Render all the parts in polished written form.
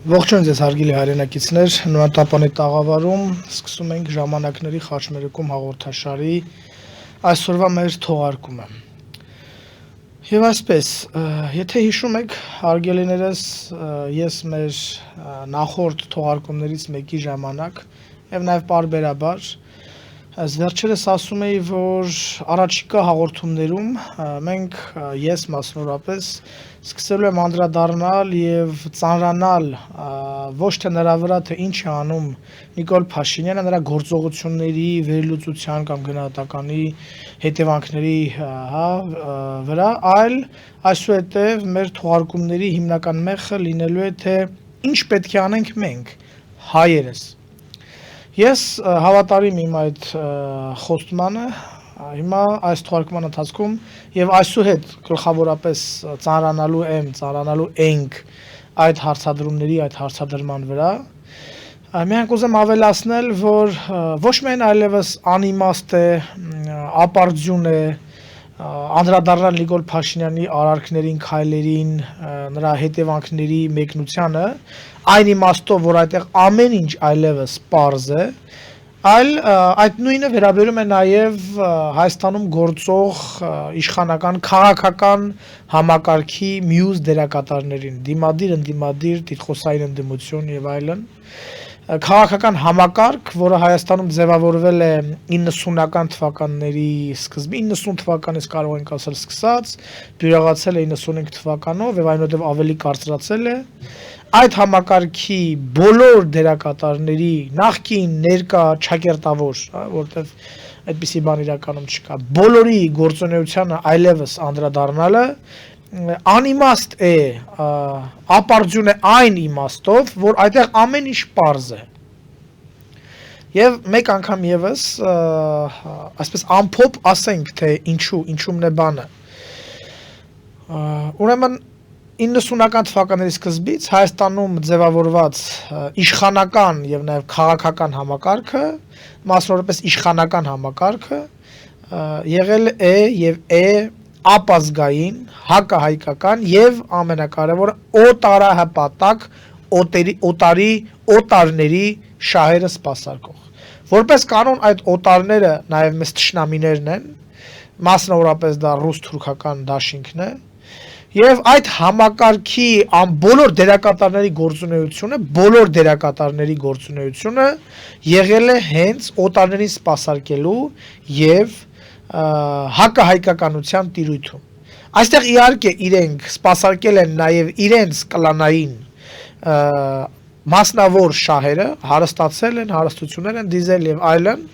Ողջույն ձեզ հարգելի հայրենակիցներ, նոյատապանի տաղավարում սկսում ենք ժամանակների խաչմերուկում հաղորդաշարի այսօրվա մեր թողարկումը։ Եվ այսպես, եթե հիշում եք, հարգելիներս, ես մեր նախորդ թողարկումներից մեկի ժամանակ եւ նաեւ պարբերաբար վերջերս ասում էի, որ առաջիկա հաղորդումներում մենք ես մասնավորապես սկսելու եմ անդրադառնալ եւ ծանրանալ ոչ թե նրա վրա, թե ինչ է անում Նիկոլ Փաշինյանը նրա գործողությունների վերլուծության կամ գնահատականի հետևանքների վրա, այլ այսուհետև մեր թողարկումների հիմնական մեխը լինելու է, թե ինչ պետք է անենք մենք, հայերս։ Ես հավատարիմ իմ այդ խոստմանը հիմա այս թողարկման ընթացքում եւ այսուհետ գլխավորապես ծանրանալու ենք այդ հարցադրումների, այդ հարցադրման վրա։ Միայն կուզեմ ավելացնել, որ ոչ միայն այլևս անիմաստ է, ապարդյուն է անդրադառնալ Նիկոլ Փաշինյանի արարքներին, քայլերին, նրա հետևանքների մեկնությանը, այն իմաստով, որ այդտեղ ամեն ինչ այլևս պարզ է, այլ այդ նույնը վերաբերում է նաև Հայաստանում գործող իշխանական քաղաքական համակարգի մյուս դերակատարներին, դիմադիր, ընդդիմադիր, տիտղոսային ընդդիմություն եւ այլն։ Քաղաքական համակարգ, որը Հայաստանում ձևավորվել է 90-ական թվականների սկզբին, 90 թվականից կարող ենք ասել սկսած, բյուրեղացել է 95 թվականով եւ այնուհետեւ ավելի կարծրացել է։ Այդ համակարգի բոլոր դերակատարների նախկին, ներկա, ճակերտավոր, որտեղ այդպիսի բան իրականում չկա, բոլորի գործունեությանը այլևս անդրադառնալը անիմաստ է, ապարդյուն է այն իմաստով, որ այդտեղ ամեն ինչ պարզ է։ Եվ մեկ անգամ եւս, այսպես ամփոփ ասենք, թե ինչումն է բանը։ Ուրեմն 90-ական թվականների սկզբից Հայաստանում ձևավորված իշխանական եւ նաեւ քաղաքական համակարգը, մասնավորապես իշխանական համակարգը, եղել է եւ է ապազգային, հակահայկական եւ ամենակարևորը օտարահպատակ օտարների շահերը սպասարկող։ Որպես կանոն այդ օտարները նաեւ մեծ թշնամիներն են, մասնավորապես դա ռուս-թուրքական դաշինքն է, եւ այդ համակարգի բոլոր դերակատարների գործունեությունը եղել է հենց օտարներին սպասարկելու եւ հակահայկականության տիրույթում։ Այստեղ իհարկե իրենք սպասարկել են նաև իրենց կլանային մասնավոր շահերը, հարստացել են, հարստություններ են դիզել եւ այլն,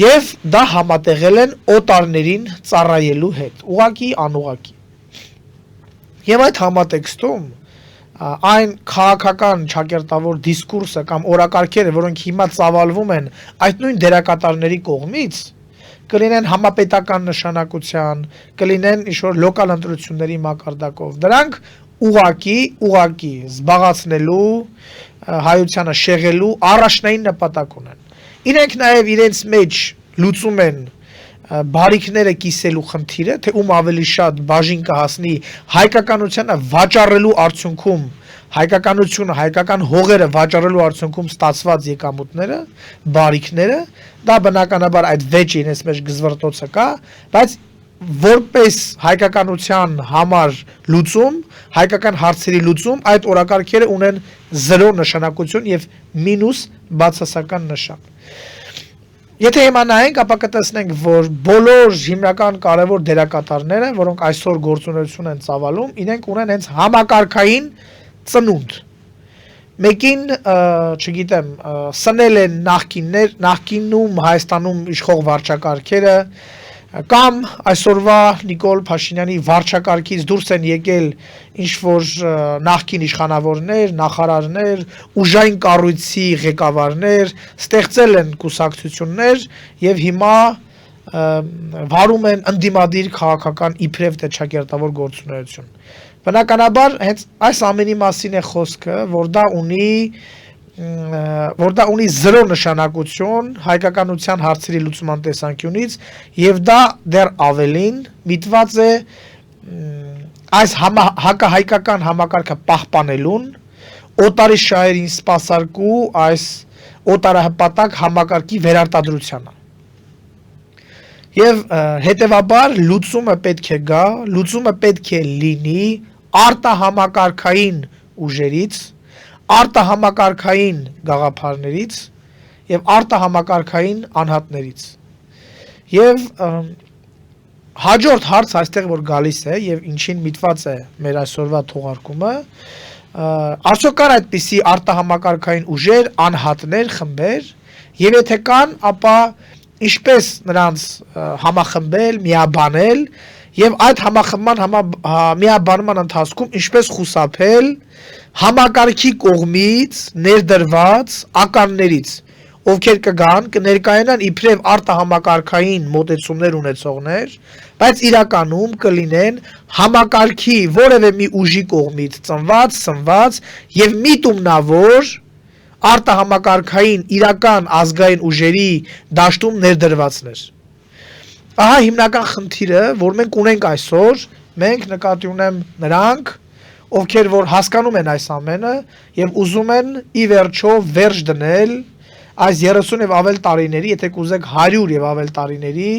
եւ դա համատեղել են օտարներին ծառայելու հետ, ուղղակի անուղղակի։ Եվ այդ համատեքստում այն քաղաքական ճակերտավոր դիսկուրսը կամ օրակարգերը, որոնք հիմա ծավալվում են այդ նույն դերակատարների կողմից, կլինեն համապետական նշանակության, կլինեն ինչ-որ լոկալ ընտրությունների մակարդակով։ Դրանք ուղղակի զբաղացնելու, հայությանը շեղելու առաջնային նպատակ ունեն։ Իրենք նաև իրենց մեջ լուծում են բարիքները կիսելու խնդիրը, թե ում ավելի շատ բաժին կհասնի հայկականությանը վաճառելու արդյունքում, հայկականությունը, հայկական հողերը վաճառելու արդյունքում ստացված եկամուտները, բարիքները, դա բնականաբար այդ վեճը իրենց մեջ գզվրտոցը կա, բայց որպես հայկականության համար լուծում, հայկական հարցերի լուծում, այդ օրակարգերը ունեն 0 նշանակություն եւ մինուս բացասական նշան։ Եթե հիմա նայենք, ապա կտեսնենք, որ բոլոր հիմնական կարևոր դերակատարները, որոնք այսօր գործունեություն են ծավալում, իրենք ունեն հենց համակարգային ծնունդ։ Մեկին, չգիտեմ, սնել են նախկինում Հայաստանում իշխող վարչակարգերը, կամ այսօրվա Նիկոլ Փաշինյանի վարչակարգից դուրս են եկել ինչ-որ նախկին իշխանավորներ, նախարարներ, ուժային կառույցի ղեկավարներ, ստեղծել են կուսակցություններ եւ հիմա վարում են ընդդիմադիր քաղաքական իբրև թե ճակերտավոր գործունեություն։ Բնականաբար հենց այս ամենի մասին է խոսքը, որ դա ունի 0 նշանակություն հայկականության հարցերի լուծման տեսանկյունից եւ դա դեռ ավելին միտված է այս հակահայկական համակարգը պահպանելուն օտարի շահերին սպասարկու այս օտարահպատակ համակարգի վերարտադրությանը։ Եվ հետևաբար լուծումը պետք է գա, լուծումը պետք է լինի արտահամակարգային ուժերից, արտահամակարգային գաղափարներից եւ արտահամակարգային անհատներից։ Եվ հաջորդ հարց այստեղ որ գալիս է եւ ինչին միտված է մեր այսօրվա թողարկումը, արդյոք կան այդպիսի արտահամակարգային ուժեր, անհատներ, խմբեր, եւ եթե կան, ապա ինչպես նրանց համախմբել, միաբանել եւ այդ համախմբման միաբանման ընթացքում ինչպես խուսափել համակարգի կողմից ներդրված ականներից, ովքեր կգան, կներկայանան իբրև արտահամակարգային մոտեցումներ ունեցողներ, բայց իրականում կլինեն համակարգի որևէ մի ուժի կողմից ծնված, սնված եւ միտումնավոր արտահամակարգային իրական ազգային ուժերի դաշտում ներդրվածներ։ Ահա հիմնական խնդիրը, որ մենք ունենք այսօր, մենք նկատի ունեմ նրանք, ովքեր որ հասկանում են այս ամենը եւ ուզում են ի վերջո վերջ դնել այս 30 եւ ավել տարիների, եթե կուզեք 100 եւ ավել տարիների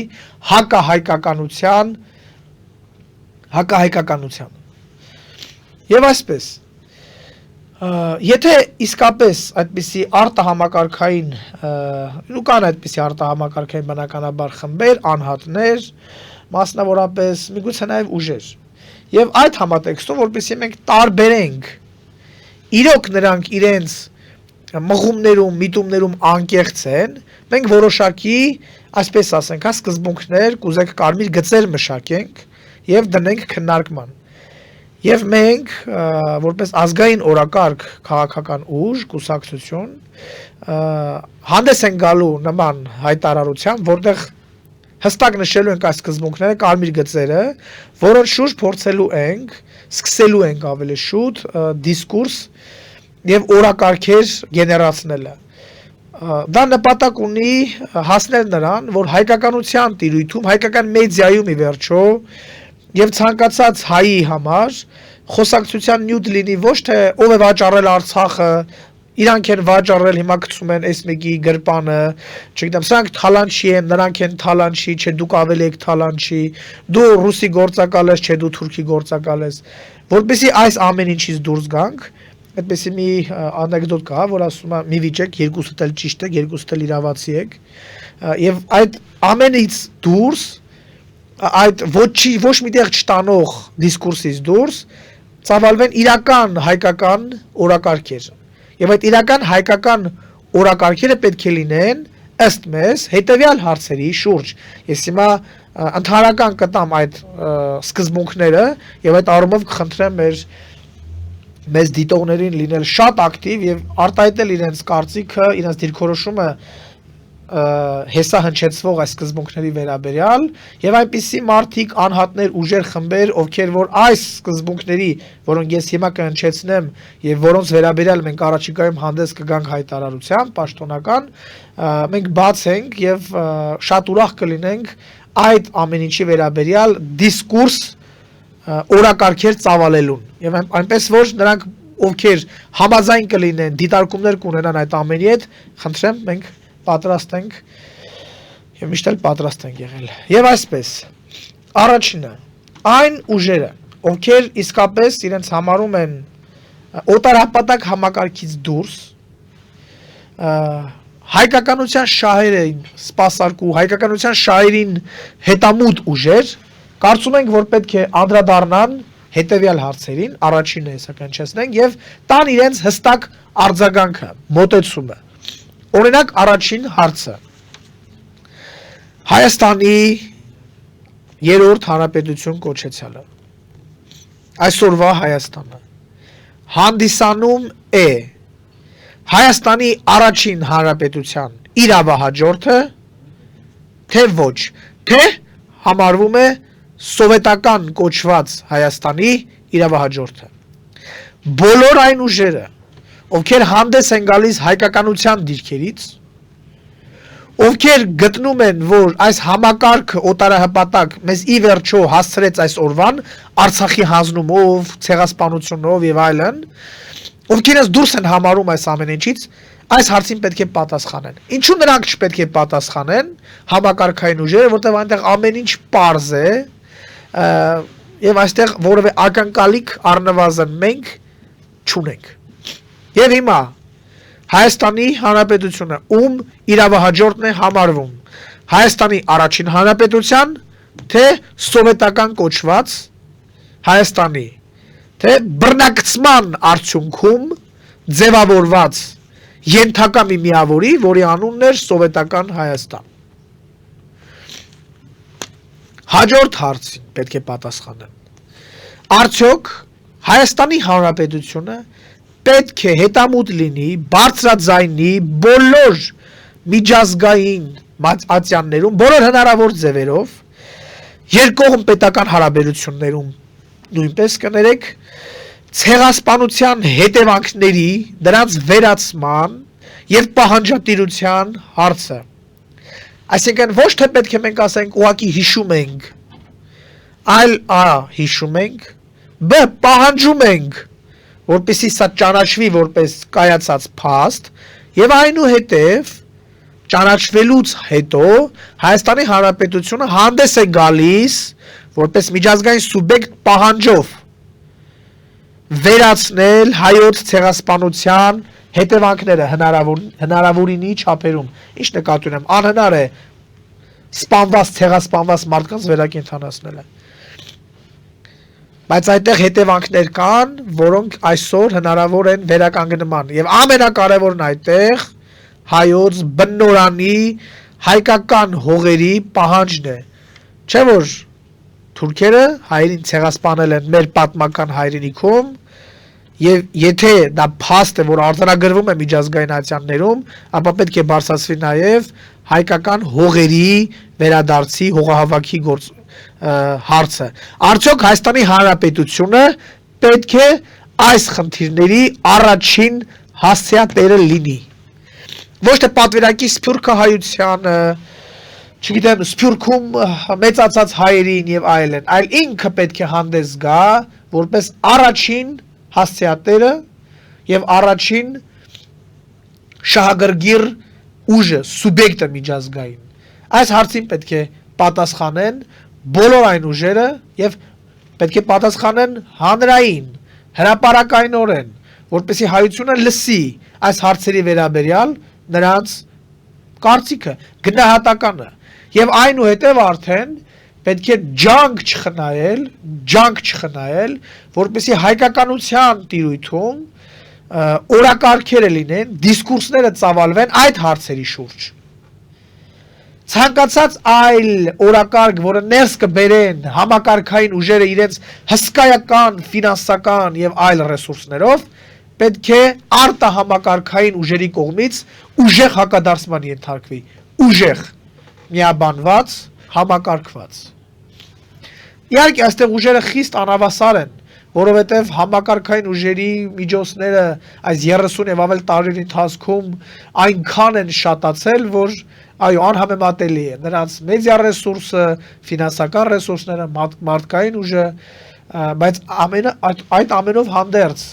հակահայկականության։ Եվ այսպես, եթե իսկապես այդպիսի արտահամակարգային ու կան այդպիսի արտահամակարգային բնականաբար խմբեր, անհատներ, մասնավորապես միգուցե նաեւ ուժեր։ Եվ այդ համատեքստում, որպեսզի մենք տարբերենք իրոք նրանք իրենց մղումներում, միտումներում անկեղծ են, մենք որոշակի, այսպես ասենք, սկզբունքներ, կուզեք կարմիր գծեր մշակենք եւ դնենք քննարկման։ Եվ մենք, որպես ազգային օրակարգ քաղաքական ուժ, կուսակցություն, հանդես են գալու նման հայտարարությամբ, որտեղ հստակ նշելու ենք այս սկզբունքները, կարմիր գծերը, որոնց շուրջ փորձելու ենք, սկսելու ենք ավելի շուտ դիսկուրս եւ օրակարգեր գեներացնելը։ Դա նպատակ ունի հասնել նրան, որ հայկականության տիրույթում, հայկական մեդիայում ի վերջո եւ ցանկացած հայի համար խոսակցության նյութ լինի ոչ թե ով է վաճառել Արցախը, իրանք են վաճառել, հիմա գցում են այս մեկի գրպանը, չգիտեմ, սրանք թալանչի են, նրանք են թալանչի, չէ դուք ավելի եք թալանչի, դու ռուսի գործակալ ես, չէ դու թուրքի գործակալ ես, որպեսզի այս ամեն ինչից դուրս գանք, այդպեսի մի անեկդոտ կա, որ ասում է մի վիճեք, երկուսդ էլ ճիշտ եք, երկուսդ էլ իրավացի եք, եւ այդ ամենից դուրս, այդ ոչ միտեղ չտանող դիսկուրսից դուրս ծավալվեն իրական հայկական օրակարգեր։ Եվ այդ իրական հայկական օրակարգերը պետք է լինեն ըստ մեզ հետևյալ հարցերի շուրջ։ Ես հիմա ընդհանրական կտամ այդ սկզբունքները եւ այդ առումով կխնդրեմ մեզ դիտողներին լինել շատ ակտիվ եւ արտահայտել իրենց կարծիքը, իրենց դիրքորոշումը հեսա հնչեցվող այս սկզբունքների վերաբերյալ եւ այնպիսի մարդիկ, անհատներ, ուժեր, խմբեր, ովքեր որ այս սկզբունքների, որոնք ես հիմա կհնչեցնեմ եւ որոնց վերաբերյալ մենք առաջիկայում հանդես կգանք հայտարարությամբ, պաշտոնական, մենք բաց ենք եւ շատ ուրախ կլինենք այդ ամեն ինչի վերաբերյալ դիսկուրս օրակարգեր ծավալելուն եւ այնպես որ նրանք ովքեր համաձայն կլինեն, դիտարկումներ կունենան այդ ամենի հետ, խնդրեմ մենք պատրաստ ենք եւ միշտ էլ պատրաստ ենք եղել։ Եվ այսպես, առաջինը, այն ուժերը, ովքեր իսկապես իրենց համարում են օտարապատակ համակարգից դուրս, հայկականության շահերին սպասարկու, հայկականության շահերին հետամուտ ուժեր, կարծում ենք, որ պետք է անդրադառնան հետևյալ հարցերին, առաջինը հեսա կհնչեցնենք եւ տան իրենց հստակ արձագանքը, մոտեցումը։ Օրինակ առաջին հարցը Հայաստանի երրորդ հանրապետություն կոչեցյալը այսօրվա Հայաստանը հանդիսանում է Հայաստանի առաջին հանրապետության իրավահաջորդը թե ոչ, թե համարվում է սովետական կոչված Հայաստանի իրավահաջորդը։ Բոլոր այն ուժերը, ովքեր հանդես են գալիս հայկականության դիրքերից, ովքեր գտնում են, որ այս համակարգը օտարահպատակ մեզ ի վերջո հասցրեց այս օրվան, Արցախի հանձնումով, ցեղասպանությունով եւ այլն, ովքեր ես դուրս են համարում այս ամեն ինչից, այս հարցին պետք է պատասխանեն։ Ինչու նրանք չպետք է պատասխանեն համակարգային ուժերը, որտեղ այնտեղ ամեն ինչ պարզ է, եւ այստեղ որևէ ակնկալիք առնվազն մենք չունենք։ Եվ հիմա Հայաստանի Հանրապետությունը ում իրավահաջորդն է համարվում։ Հայաստանի առաջին հանրապետության, թե սովետական կոչված Հայաստանի, թե բռնակցման արդյունքում ձևավորված ենթակա մի միավորի, որի անունն էր Սովետական Հայաստան։ Հաջորդ հարցին պետք է պատասխանեն։ Արդյոք Հայաստանի Հանրապետությունը պետք է հետամուտ լինի բարձրաձայնի բոլոր միջազգային ատյաններում, բոլոր հնարավոր ձևերով, երկկողմ պետական հարաբերություններում նույնպես կներեք, ցեղասպանության հետևանքների, դրանց վերացման եւ պահանջատիրության հարցը։ Այսինքն ոչ թե պետք է մենք ասենք ուղղակի հիշում ենք, այլ հիշում ենք, բ պահանջում ենք, որպեսզի սա ճանաչվի որպես կայացած փաստ, եւ այնուհետեւ ճանաչվելուց հետո Հայաստանի Հանրապետությունը հանդես է գալիս որպես միջազգային սուբյեկտ պահանջով վերացնել հայոց ցեղասպանության հետևանքները հնարավորինի չափերում։ Ինչ նկատի ունեմ, անհնար է սպանված ցեղասպանված մարդկանց վերակենդանացնելը։ Բայց այդտեղ հետևանքներ կան, որոնք այսօր հնարավոր են վերականգնման, եւ ամենակարևորն այդտեղ հայոց բնորանի հայկական հողերի պահանջն է։ Չէ՞ որ թուրքերը հայերին ցեղասպանել են մեր պատմական հայրենիքում, եւ եթե դա փաստ է, որ արձանագրվում է միջազգային ատյաններում, ապա պետք է բարձրացվի նաեւ հայկական հողերի վերադարձի հողահավաքի հարցը։ Արդյոք Հայաստանի Հանրապետությունը պետք է այս խնդիրների առաջին հասցեատերը լինի։ Ոչ թե պատվիրակի Սփյուռքը հայությանը, չգիտեմ, Սփյուռքում մեծացած հայերին եւ այլն, այլ ինքը պետք է հանդես գա որպես առաջին հասցեատերը եւ առաջին շահագրգիռ ուժը, սուբյեկտը միջազգային։ Այս հարցին պետք է պատասխանեն բոլոր այն ուժերը եւ պետք է պատասխանեն հանրային, հրապարակայնորեն, որպեսզի հայությունը լսի այս հարցերի վերաբերյալ նրանց կարծիքը, գնահատականը եւ այնուհետեւ արդեն պետք է ջանք չխնայել, որպեսզի հայկականության տիրույթում օրակարգերը լինեն, դիսկուրսները ծավալվեն այդ հարցերի շուրջ։ Ցանկացած այլ օրակարգ, որը ներս կբերեն համակարգային ուժերը իրենց հսկայական ֆինանսական եւ այլ ռեսուրսներով, պետք է արտահամակարգային ուժերի կողմից ուժեղ հակադարձման ենթարկվի, ուժեղ, միաբանված, համակարգված։ Իհարկե այստեղ ուժերը խիստ անհավասար են, որովհետև համակարգային ուժերի միջոցները այս 30 եւ ավել տարիների ընթացքում այնքան են շատացել, որ այո, անհամեմատելի է նրանց մեդիա ռեսուրսը, ֆինանսական ռեսուրսները, մարդկային ուժը, բայց այդ ամենով հանդերձ,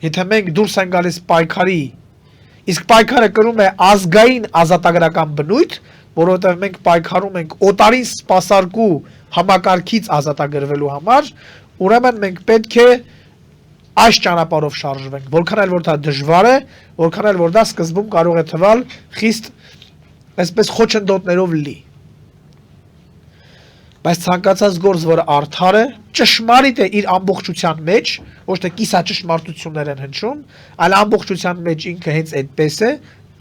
եթե մենք դուրս են գալիս պայքարի, իսկ պայքարը կրում է ազգային ազատագրական բնույթ, որովհետև մենք պայքարում ենք օտարին սպասարկու համակարգից ազատագրվելու համար, ուրեմն մենք պետք է այս ճանապարհով շարժվենք, որքան էլ որ դա դժվար է, որքան էլ որ դա սկզբում կարող է թվալ խիստ այսպես խոչընդոտներով լի։ Բայց ցանկացած գործ, որը արդար է, ճշմարիտ է իր ամբողջության մեջ, ոչ թե կիսաճշմարտություններ են հնչում, այլ ամբողջության մեջ ինքը հենց այդպես է,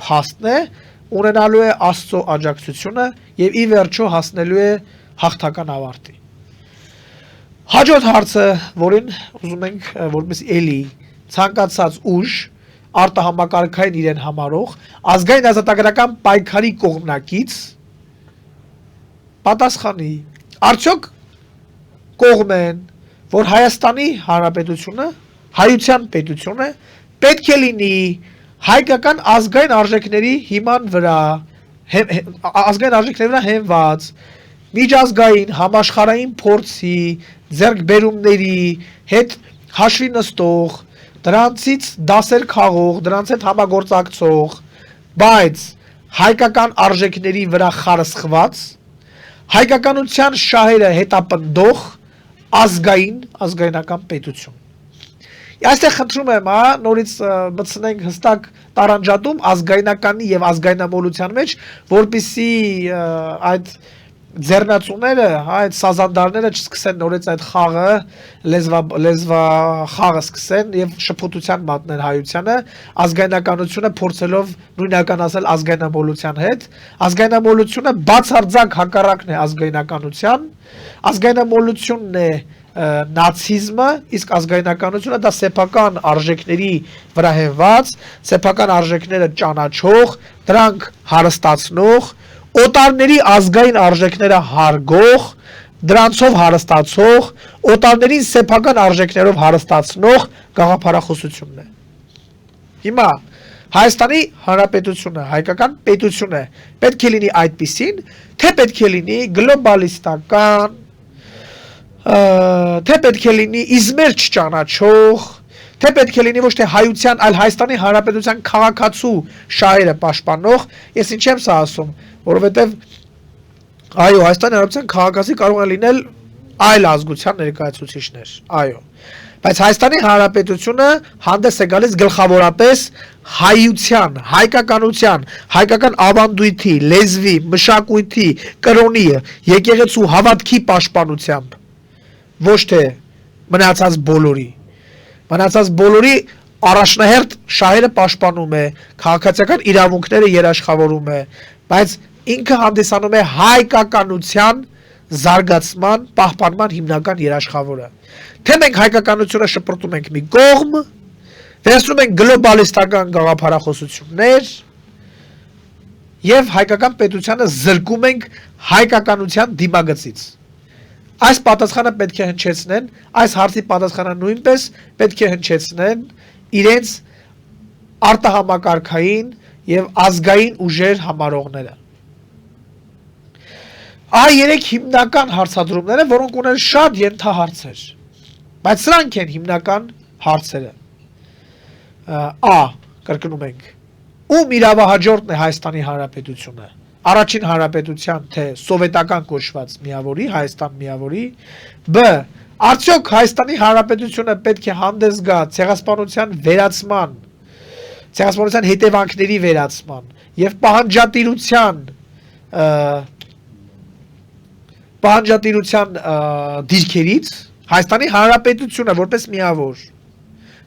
փաստն է, ունենալու է Աստծո աջակցությունը եւ ի վերջո հասնելու է հաղթական ավարտի։ Հաջորդ հարցը, որին ուզում ենք որպես էլի ցանկացած ուժ արտահամակարգային իրեն համարող ազգային ազատագրական պայքարի կողմնակից պատասխանի, արդյոք կողմ են, որ Հայաստանի Հանրապետությունը, հայության պետությունը պետք է լինի հայկական ազգային արժեքների հիման վրա, ազգային արժեքների վրա հենված, միջազգային համաշխարհային փորձի, ձեռքբերումների հետ հաշվի նստող, դրանցից դասեր քաղող, դրանց հետ համագործակցող, բայց հայկական արժեքների վրա խարսխված, հայկականության շահերը հետապնդող ազգայնական պետություն։ Այստեղ խնդրում եմ, նորից մտցնենք հստակ տարանջատում ազգայնականի եւ ազգայնամոլության մեջ, որպեսզի այդ ձեռնացուները, այդ սազանդարները չսկսեն նորից այդ խաղը, լեզվա խաղը սկսեն եւ շփոթության մատնեն հայությանը, ազգայնականությունը փորձելով նույնականացնել ազգայնամոլության հետ, ազգայնամոլությունը բացարձակ հակառակն է ազգայնականության, ազգայնամոլությունն է նացիզմը, իսկ ազգայնականությունը դա սեփական արժեքների վրա հենված, սեփական արժեքները ճանաչող, դրանք հարստացնող, օտարների ազգային արժեքները հարգող, դրանցով հարստացող, օտարներին սեփական արժեքներով հարստացնող գաղափարախոսությունն է։ Հիմա Հայաստանի Հանրապետությունը, հայկական պետությունը պետք է լինի այդպիսին, թե պետք է լինի գլոբալիստական, թե պետք է լինի իզմեր չճանաչող, թե պետք է լինի ոչ թե հայության, այլ Հայաստանի Հանրապետության քաղաքացու շահերը պաշտպանող, ես ինչ եմ սա ասում, որովհետև այո, Հայաստանի Հանրապետության քաղաքացի կարող է լինել այլ ազգության ներկայացուցիչներ, այո, բայց Հայաստանի Հանրապետությունը հանդես է գալիս գլխավորապես հայության, հայկականության, հայկական ավանդույթի, լեզվի, մշակույթի, կրոնի, եկեղեցու հավատքի պաշտպանությամբ, ոչ թե մնացած բոլորի առաջնահերթ շահերը պաշտպանում է, քաղաքացիական իրավունքները երաշխավորում է, բայց ինքը հանդիսանում է հայկականության զարգացման, պահպանման հիմնական երաշխավորը։ Թե մենք հայկականությունը շպրտում ենք մի կողմ, վերցնում ենք գլոբալիստական գաղափարախոսություններ եւ հայկական պետությանը զրկում ենք հայկականության դիմագծից։ Այս պատասխանը պետք է հնչեցնեն, այս հարցի պատասխանը նույնպես պետք է հնչեցնեն իրենց արտահամակարգային եւ ազգային ուժեր համարողները։ Այ երեք հիմնական հարցադրումները, որոնք ունեն շատ ենթահարցեր, բայց սրանք են հիմնական հարցերը։ Կրկնում ենք, ում իրավահաջորդն է Հայաստանի Հանրապետությունը, առաջին հանրապետության, թե սովետական կոչված միավորի, Հայաստան միավորի, արդյոք Հայաստանի Հանրապետությունը պետք է հանդես գա ցեղասպանության վերացման, ցեղասպանության հետևանքների վերացման եւ պահանջատիրության դիրքերից Հայաստանի Հանրապետությունը որպես միավոր,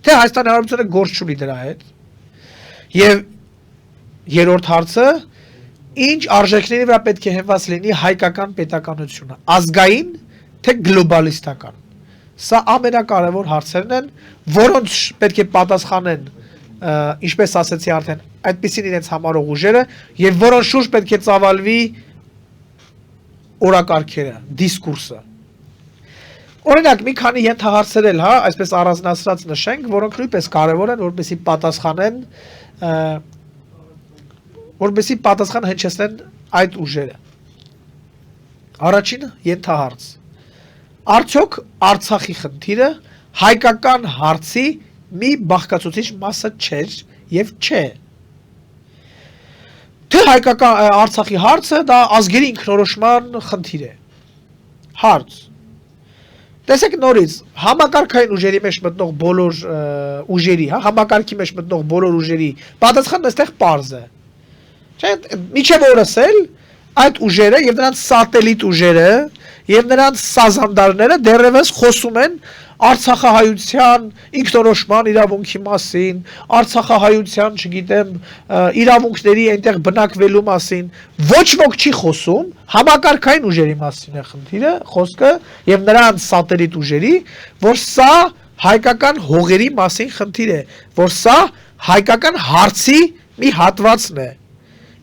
թե Հայաստանի Հանրապետությունը գործ չունի դրա հետ։ Եվ երրորդ հարցը, ինչ արժեքների վրա պետք է հենված լինի հայկական պետականությունը, ազգային թե գլոբալիստական։ Սա ամենակարևոր հարցերն են, որոնց պետք է պատասխանեն, ինչպես ասացի արդեն, այդպիսին իրենց համարող ուժերը եւ որոնց շուրջ պետք է ծավալվի օրակարգերը, դիսկուրսը։ Օրինակ, մի քանի ենթահարցեր էլ, այսպես առանձնացրած նշենք, որոնք նույնպես կարևոր են, որպեսզի պատասխան հնչեցնեն այդ ուժերը։ Առաջինը ենթահարց։ Արդյոք Արցախի խնդիրը հայկական հարցի մի բաղկացուցիչ մասը չէր եւ չէ։ Թե հայկական Արցախի հարցը դա ազգերի ինքնորոշման խնդիր է։ Հարց։ Տեսեք նորից, համակարգային ուժերի մեջ մտնող բոլոր ուժերի, համակարգի մեջ մտնող բոլոր ուժերի պատասխանն այստեղ պարզ է։ Չէ, միջև օրս էլ այդ ուժերը եւ նրանց սատելիտ ուժերը եւ նրանց սազանդարները դեռևս խոսում են Արցախահայության ինքնորոշման իրավունքի մասին, Արցախահայության, չգիտեմ, իրավունքների այնտեղ բնակվելու մասին, ոչ ոք չի խոսում, համակարգային ուժերի մասին է խնդիրը, խոսքը եւ նրանց սատելիտ ուժերի, որ սա հայկական հողերի մասին խնդիր է, որ սա հայկական հարցի մի հատվածն է,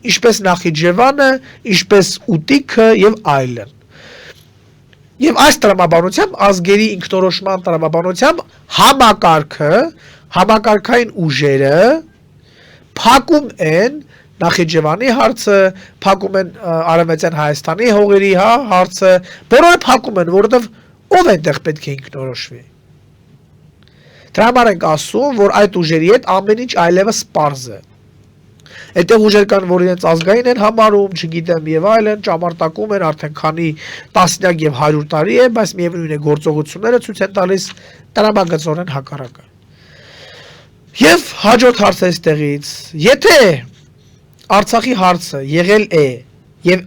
ինչպես Նախիջևանը, ինչպես Ուտիքը եւ այլն։ Եվ այս տրամաբանությամբ, ազգերի ինքնորոշման տրամաբանությամբ համակարգը, համակարգային ուժերը փակում են Նախիջևանի հարցը, փակում են Արևմտյան Հայաստանի հողերի հարցը, բոլորը փակում են, որովհետև ով այնտեղ պետք է ինքնորոշվի։ Դրա համար ենք ասում, որ այդ ուժերի հետ ամեն ինչ այլևս պարզ է։ Այդտեղ ուժեր կան, որ իրենց ազգային են համարում, չգիտեմ եւ այլն, ճամարտակում են արդեն քանի տասնյակ եւ 100 տարի է, բայց միևնույն է գործողությունները ցույց են տալիս տրամագծորեն հակառակը։ Եվ հաջորդ հարցը այստեղից, եթե Արցախի հարցը եղել է եւ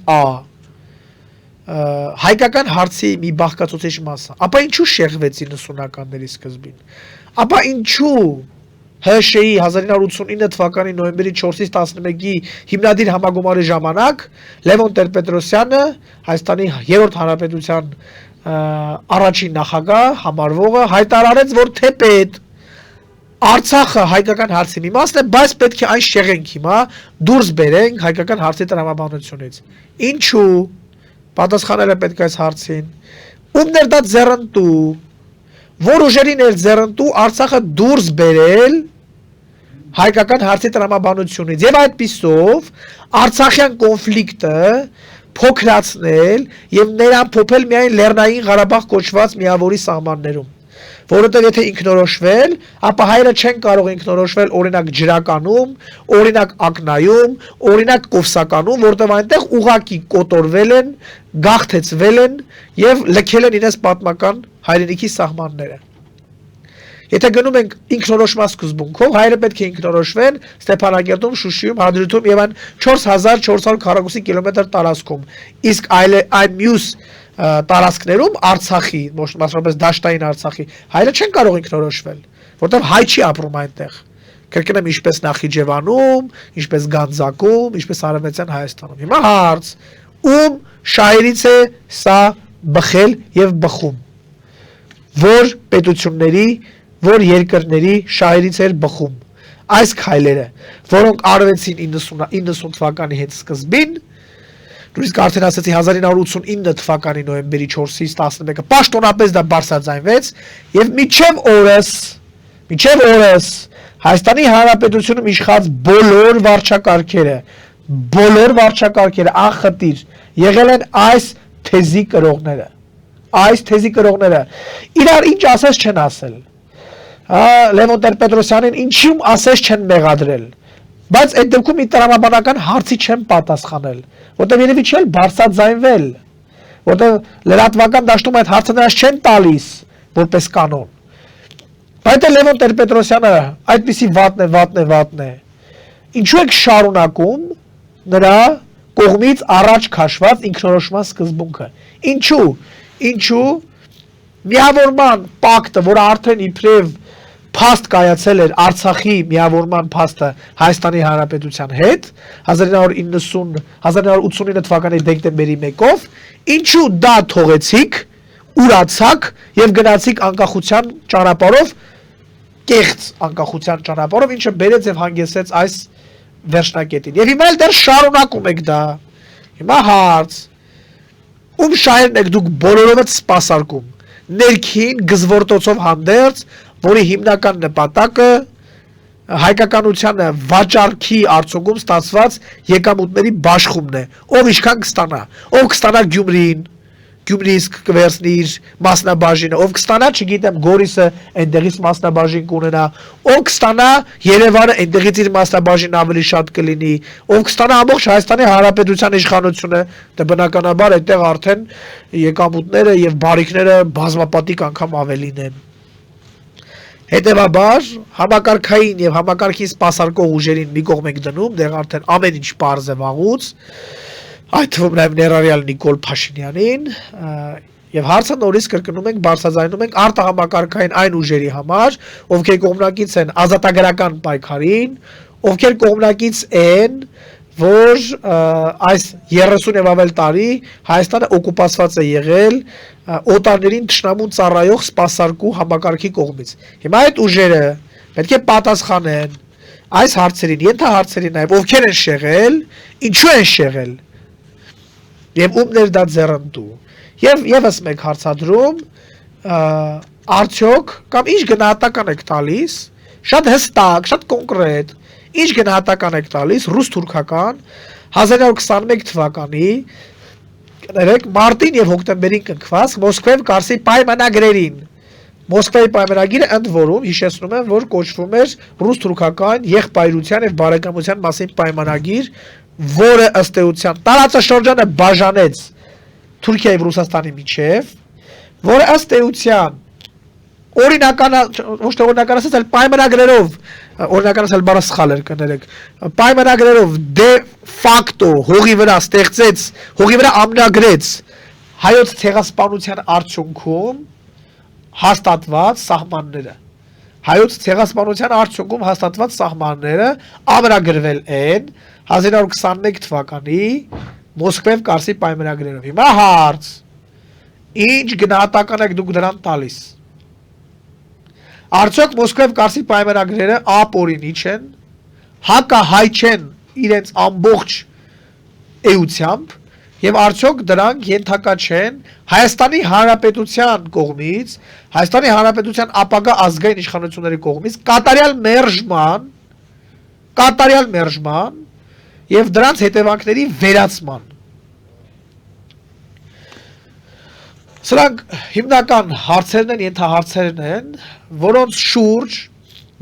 հայկական հարցի մի բաղկացուցիչ մասը, ապա ինչու շեղվեց 90-ականների սկզբին։ Ապա ինչու ՀՇ-ի 1989 թվականի նոյեմբերի 4-ից 11-ի հիմնադիր համագումարի ժամանակ Լևոն Տեր-Պետրոսյանը, Հայաստանի երրորդ հանրապետության առաջին նախագահ համարվողը, հայտարարեց, որ թեպետ Արցախը հայկական հարցի մի մասն է, բայց պետք է այն շեղենք հիմա, դուրս բերենք հայկական հարցի տրամաբանությունից։ Ինչու։ Պատասխանել է պետք է այս հարցին։ Ումներ դա ձեռնտու, որ ուժերին էր ձեռնտու Արցախը դուրս բերել հայկական հարցի տրամաբանությունից եւ այդպիսով Արցախյան կոնֆլիկտը փոքրացնել եւ նրան փոփել միայն Լեռնային Ղարաբաղ կոչված միավորի սահմաններում, որովհետեւ եթե ինքնորոշվել, ապա հայերը չեն կարող ինքնորոշվել օրինակ ջրականում, օրինակ ակնայում, օրինակ Կովսականում, որտեղ այնտեղ ուղակի կոտորվել են, գաղթեցվել են եւ լքել են իրենց պատմական հայրենիքի սահմանները։ Եթե գնում ենք ինքնորոշման սկզբունքով, հայերը պետք է ինքնորոշվեն Ստեփանագերտում, Շուշիում, Հադրութում եւ այն 4400 քառակուսի կիլոմետր տարածքում։ Իսկ այն մյուս տարածքներում Արցախի, մասնավորապես Դաշտային Արցախի, հայերը չեն կարող ինքնորոշվել, որտեղ հայ չի ապրում այնտեղ։ Կրկնեմ, ինչպես Նախիջևանում, ինչպես Գանձակում, ինչպես Արևմտյան Հայաստանում։ Հիմա հարց. ում շահերից է սա բխել եւ բխում։ Որ պետությունների, որ երկրների շահերից էր բխում այս քայլերը, որոնք արվեցին 90 թվականի հետ սկզբին, նույնիսկ արդեն ասացի 1989 թվականի նոյեմբերի 4-ից 11-ը պաշտոնապես դա բարձրաձայնվեց եւ միջև օրս Հայաստանի Հանրապետությունում իշխած բոլոր վարչակարգերը անխտիր եղել են այս թեզի կրողները, իրար ինչ ասես չեն ասել, Լևոն Տեր-Պետրոսյանին ինչու ասես չեն մեղադրել, բայց այդ դեպքում մի տրամաբանական հարցի չեն պատասխանել, որտեղ երևի չի բարձրաձայնվել, որտեղ լրատվական դաշտում այդ հարցը նրանց չեն տալիս որպես կանոն։ Բայց Լևոն Տեր-Պետրոսյանը այդպիսի վատն է։ Ինչու եք շարունակում նրա կողմից առաջ քաշված ինքնորոշման սկզբունքը։ Ինչու միավորման պակտը, որը արդեն իբրև փաստ կայացել էր Արցախի միավորման փաստը Հայաստանի Հանրապետության հետ 1989 թվականի դեկտեմբերի 1-ով, ինչու դա թողեցիք, ուրացաք եւ գնացիք անկախության ճանապարհով, կեղծ անկախության ճանապարհով, ինչը բերեց եւ հանգեցրեց այս վերջնակետին։ Եվ հիմա էլ դեռ շարունակում եք դա։ Հիմա հարց. ում շահերն եք դուք բոլորովդ սպասարկում, ներքին գզվորտոցով հանդերձ, որի հիմնական նպատակը հայկականությանը վաճառքի արդյունքում ստացված եկամուտների բաշխումն է, ով ինչքան կստանա, ով կստանա Գյումրիսկ կվերցնի իր մասնաբաժինը, ով կստանա, չգիտեմ, Գորիսը այնտեղից մասնաբաժին կունենա, ով կստանա Երևանը այնտեղից իր մասնաբաժինը ավելի շատ կլինի, ով կստանա ամբողջ Հայաստանի Հանրապետության իշխանությունը, դե բնականաբար այդտեղ արդեն եկամուտները եւ բարիքները բազմապատիկ անգամ ավելին են։ Հետևաբար համակարգային եւ համակարգին սպասարկող ուժերին մի կողմ եք դնում, դեռ արդեն ամեն ինչ պարզ է վաղուց, այդ թվում նաև ներառյալ Նիկոլ Փաշինյանին, եւ հարցը նորից կրկնում ենք, բարձրաձայնում ենք արտահամակարգային այն ուժերի համար, ովքեր կողմնակից են ազատագրական պայքարին, ովքեր կողմնակից են, որ այս 30 եւ ավել տարի Հայաստանը օկուպացված է եղել օտարներին թշնամուն ծառայող սպասարկու համակարգի կողմից։ Հիմա այդ ուժերը պետք է պատասխանեն այս հարցերին, ենթահարցերին նաև, ովքեր են շեղել, ինչու են շեղել եւ ումներ դա ձեռնտու։ Եվ եւս մեկ հարցադրում, արդյոք կամ ինչ գնահատական եք տալիս, շատ հստակ, շատ կոնկրետ, ինչ գնահատական եք տալիս ռուս-թուրքական 1921 թվականի մարտին եւ հոկտեմբերին կնքված Մոսկվեվ Կարսի պայմանագրերին, Մոսկվայի պայմանագիրը ընդ որում հիշեցնում եմ, որ կոչվում էր ռուս-թուրքական եղբայրության եւ բարեկամության մասին պայմանագիր, որը ըստ էության տարածաշրջանը բաժանեց Թուրքիայի եւ Ռուսաստանի միջև, որը ըստ էության օրինական, ոչ թե օրինական ասած, այլ պայմանագրերով, օրինական ասել բառը սխալ էր, կներեք, պայմանագրերով դե ֆակտո հողի վրա ստեղծեց, հողի վրա ամնագրեց հայոց ցեղասպանության արդյունքում հաստատված սահմանները։ Հայոց ցեղասպանության արդյունքում հաստատված սահմանները ամրագրվել են 1921 թվականի Մոսկվեվ Կարսի պայմանագրերով։ Հիմա հարց. ինչ գնահատական եք դուք դրան տալիս։ Արդյոք Մոսկվեվ Կարսի պայմանագրերը ապօրինի չեն, հակահայ չեն իրենց ամբողջ էությամբ, եւ արդյոք դրանք ենթակա չեն Հայաստանի Հանրապետության կողմից, Հայաստանի Հանրապետության ապագա ազգային իշխանությունների կողմից կատարյալ մերժման եւ դրանց հետևանքների վերացման։ Սրանք հիմնական հարցերն են, ենթահարցերն են, որոնց շուրջ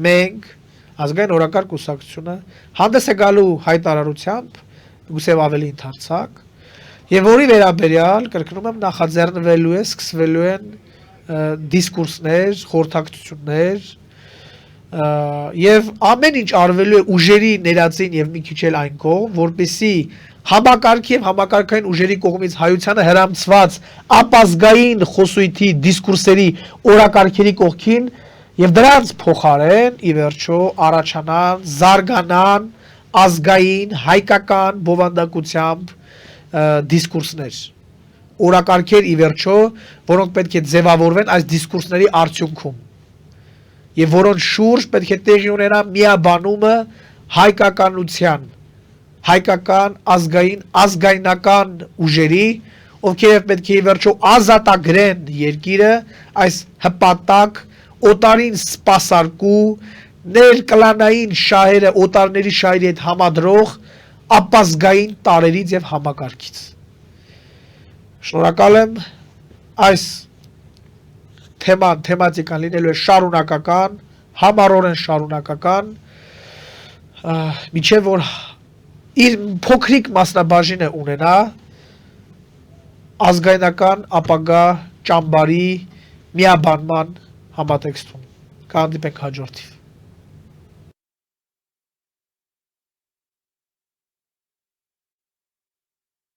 մենք ազգային օրակարգ կուսակցությունը հանդես է գալու հայտարարությամբ, գուցե ավելի ընդարձակ, եւ որի վերաբերյալ կրկնում եմ նախաձեռնվելու է, սկսվելու են դիսկուրսներ, խորհրդակցություններ եւ ամեն ինչ արվելու է ուժերի ներածին եւ մի քիչ էլ այն կողմ, որպեսզի համակարգի եւ համակարգային ուժերի կողմից հայությանը հրամցված ապազգային խոսույթի դիսկուրսերի օրակարգերի կողքին եւ դրանց փոխարեն ի վերջո առաջանան, զարգանան ազգային, հայկական բովանդակությամբ դիսկուրսներ, օրակարգեր ի վերջո, որոնք պետք է ձևավորվեն այս դիսկուրսների արդյունքում եւ որոնց շուրջ պետք է տեղի ունենա միաբանումը հայկականության, հայկական ազգայնական ուժերի, ովքեր պետք է ի վերջո ազատագրեն երկիրը այս հպատակ, օտարին սպասարկու, ներկլանային շահերը օտարների շահերի հետ համադրող ապազգային տարերից եւ համակարգից։ Շնորհակալ եմ, այս թեմատիկան լինելու է շարունակական, համառորեն շարունակական, միջև որ իր փոքրիկ մասնաբաժին է ունենա ազգայնական ապագա ճամբարի միաբանման համատեքստում։ Կհանդիպենք հաջորդիվ։